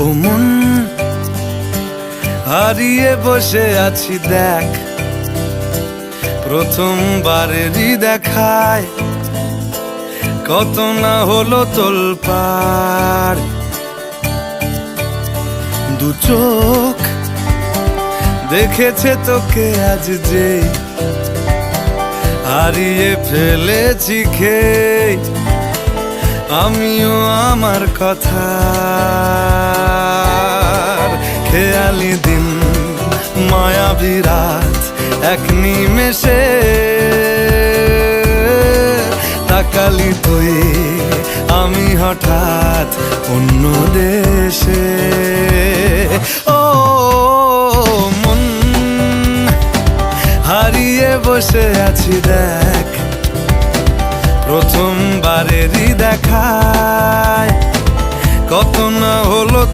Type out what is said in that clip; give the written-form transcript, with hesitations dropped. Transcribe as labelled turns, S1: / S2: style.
S1: ও মন হারিয়ে বসে আছি দেখ, প্রথমবারেরই দেখায় কত না হলো তোলপাড়। দু চোখ দেখেছে তোকে আজ যেই, হারিয়ে ফেলেছি খেই আমিও আমার কথা। খেয়ালি দিন মায়াবী রাত এক নিমেষে, তাকালি তুই আমি হঠাৎ অন্য দেশে। ও মন হারিয়ে বসে আছি দেখ, প্রথমবারেরই দেখা।